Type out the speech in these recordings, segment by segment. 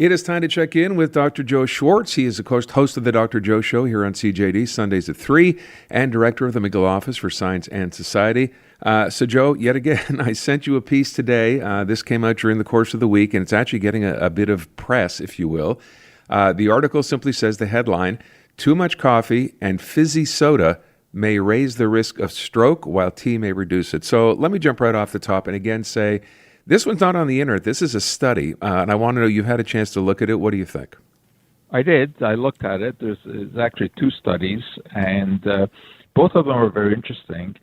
It is time to check in with Dr. Joe Schwarz. He is, of course, host of the Dr. Joe Show here on CJAD, Sundays at 3, and director of the McGill Office for Science and Society. So, Joe, yet again, I sent you a piece today. This came out during the course of the week, and it's actually getting a bit of press, if you will. The article simply says the headline, "Too much coffee and fizzy soda may raise the risk of stroke while tea may reduce it." So let me jump right off the top and again say, this one's not on the internet. This is a study, and I want to know, you've had a chance to look at it. What do you think? I did. I looked at it. There's actually two studies, and both of them are very interesting.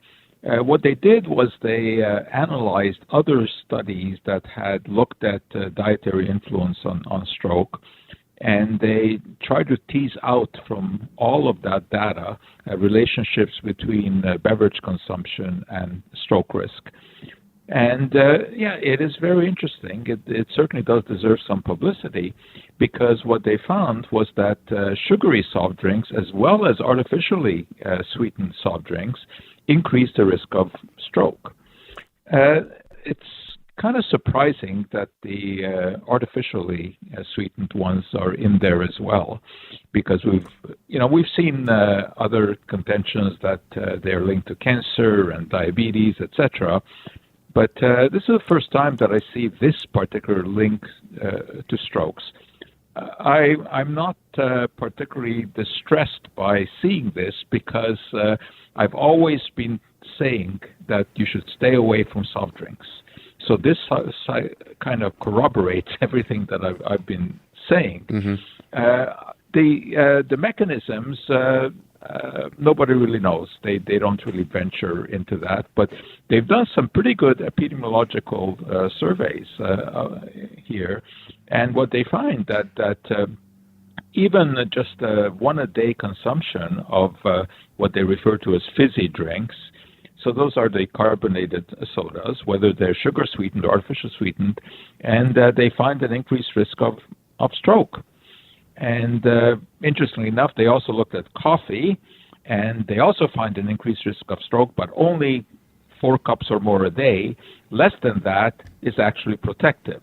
What they did was they analyzed other studies that had looked at dietary influence on stroke, and they tried to tease out from all of that data relationships between beverage consumption and stroke risk. And it is very interesting. It certainly does deserve some publicity, because what they found was that sugary soft drinks, as well as artificially sweetened soft drinks, increase the risk of stroke. It's kind of surprising that the artificially sweetened ones are in there as well, because we've seen other contentions that they're linked to cancer and diabetes, etc. But this is the first time that I see this particular link to strokes. I'm not particularly distressed by seeing this, because I've always been saying that you should stay away from soft drinks. So this kind of corroborates everything that I've been saying. Mm-hmm. The mechanisms, nobody really knows. They don't really venture into that, but they've done some pretty good epidemiological surveys here, and what they find that even just one a day consumption of what they refer to as fizzy drinks, so those are the carbonated sodas, whether they're sugar sweetened or artificial sweetened, and they find an increased risk of stroke. And interestingly enough, they also looked at coffee, and they also find an increased risk of stroke, but only 4 cups or more a day. Less than that is actually protective.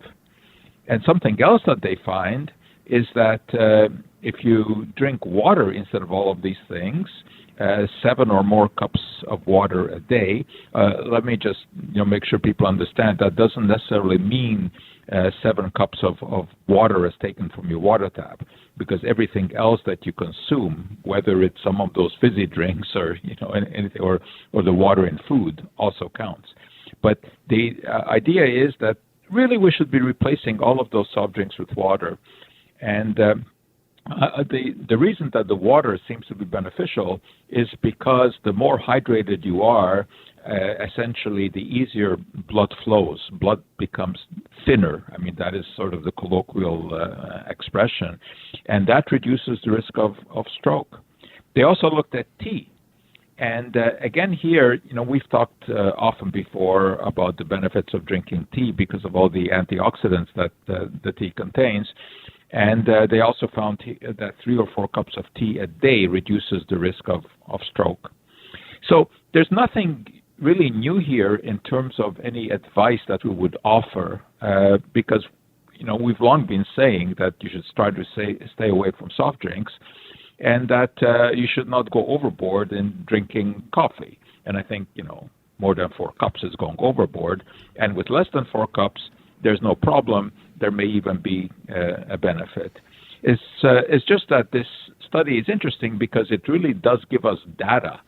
And something else that they find is that if you drink water instead of all of these things, 7 or more cups of water a day, let me just make sure people understand that doesn't necessarily mean 7 cups of water is taken from your water tap, because everything else that you consume, whether it's some of those fizzy drinks or anything, or the water in food, also counts. But the idea is that really we should be replacing all of those soft drinks with water, and the reason that the water seems to be beneficial is because the more hydrated you are, essentially the easier blood flows. Blood becomes thinner. I mean, that is sort of the colloquial expression, and that reduces the risk of stroke. They also looked at tea. And again here, we've talked often before about the benefits of drinking tea because of all the antioxidants that the tea contains. And they also found that 3 or 4 cups of tea a day reduces the risk of stroke. So there's nothing really new here in terms of any advice that we would offer, because we've long been saying that you should start to stay away from soft drinks, and that you should not go overboard in drinking coffee. And I think more than 4 cups is going overboard, and with less than 4 cups, there's no problem. There may even be a benefit. It's just that this study is interesting because it really does give us data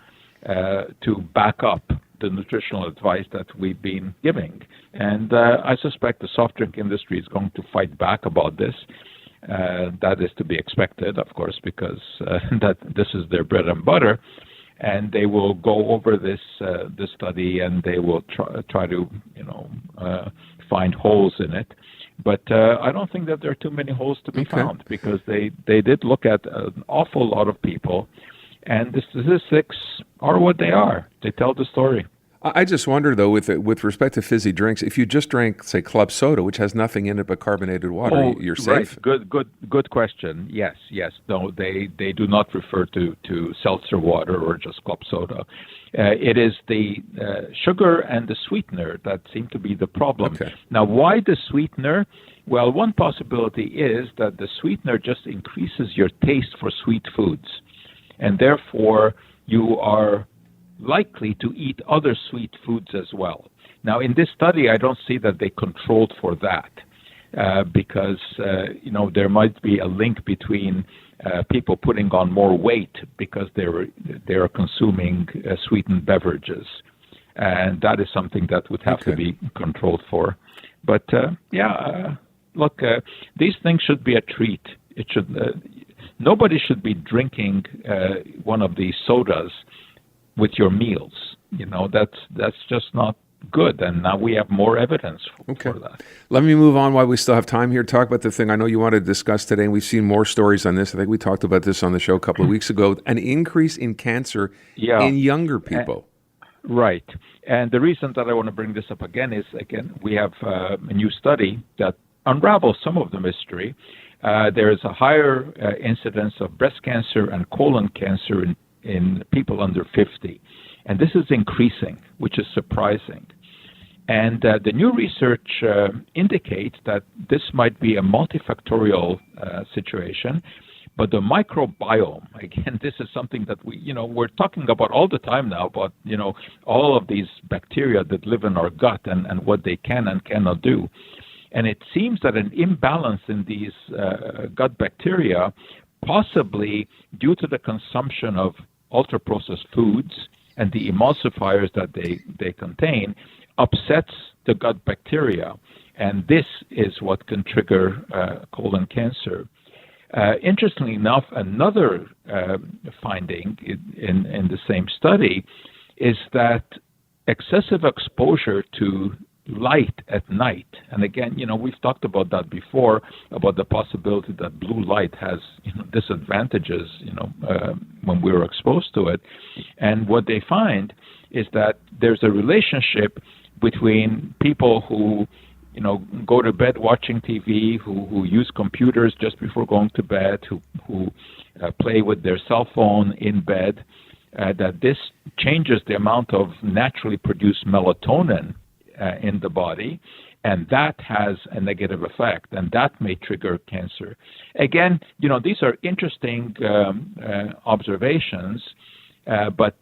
to back up the nutritional advice that we've been giving. And I suspect the soft drink industry is going to fight back about this. That is to be expected, of course, because that this is their bread and butter. And they will go over this study, and they will try to find holes in it. But I don't think that there are too many holes to be found, because they did look at an awful lot of people, and the statistics are what they are. They tell the story. I just wonder, though, with respect to fizzy drinks, if you just drank, say, club soda, which has nothing in it but carbonated water, you're safe. Right. Good question. Yes. No, they do not refer to seltzer water or just club soda. It is the sugar and the sweetener that seem to be the problem. Okay. Now, why the sweetener? Well, one possibility is that the sweetener just increases your taste for sweet foods, and therefore you are likely to eat other sweet foods as well. Now, in this study, I don't see that they controlled for that because, there might be a link between people putting on more weight because they are consuming sweetened beverages. And that is something that would have to be controlled for. But, look, these things should be a treat. It should nobody should be drinking one of these sodas with your meals. That's just not good, and now we have more evidence for that. Let me move on while we still have time here. Talk about the thing I know you want to discuss today, and we've seen more stories on this. I think we talked about this on the show a couple of weeks ago, an increase in cancer in younger people. Right. And the reason that I want to bring this up again is, we have a new study that unravels some of the mystery. There is a higher incidence of breast cancer and colon cancer in people under 50. And this is increasing, which is surprising. And the new research indicates that this might be a multifactorial situation, but the microbiome, again, this is something that we're talking about all the time now, but, all of these bacteria that live in our gut and what they can and cannot do. And it seems that an imbalance in these gut bacteria, possibly due to the consumption of ultra-processed foods and the emulsifiers that they contain, upsets the gut bacteria. And this is what can trigger colon cancer. Interestingly enough, another finding in the same study is that excessive exposure to light at night, and again, we've talked about that before, about the possibility that blue light has disadvantages, when we're exposed to it. And what they find is that there's a relationship between people who go to bed watching TV, who use computers just before going to bed, who play with their cell phone in bed, that this changes the amount of naturally produced melatonin in the body, and that has a negative effect, and that may trigger cancer. Again, these are interesting observations, but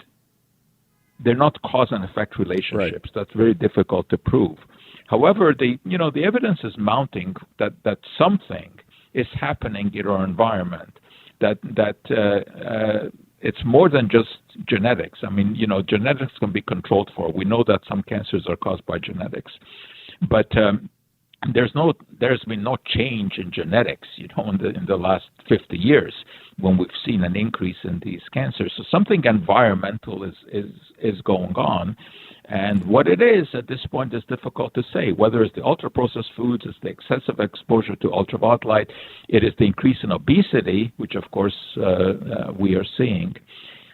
they're not cause and effect relationships. Right. That's very difficult to prove. However, the evidence is mounting that something is happening in our environment, that it's more than just genetics. I mean, genetics can be controlled for. We know that some cancers are caused by genetics, but there's been no change in genetics, in the last 50 years when we've seen an increase in these cancers. So something environmental is going on. And what it is at this point is difficult to say. Whether it's the ultra-processed foods, it's the excessive exposure to ultraviolet light, it is the increase in obesity, which of course we are seeing.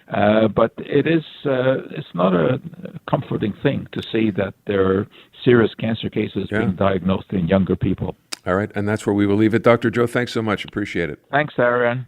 But it's not a comforting thing to see that there are serious cancer cases being diagnosed in younger people. All right, and that's where we will leave it. Dr. Joe, thanks so much. Appreciate it. Thanks, Aaron.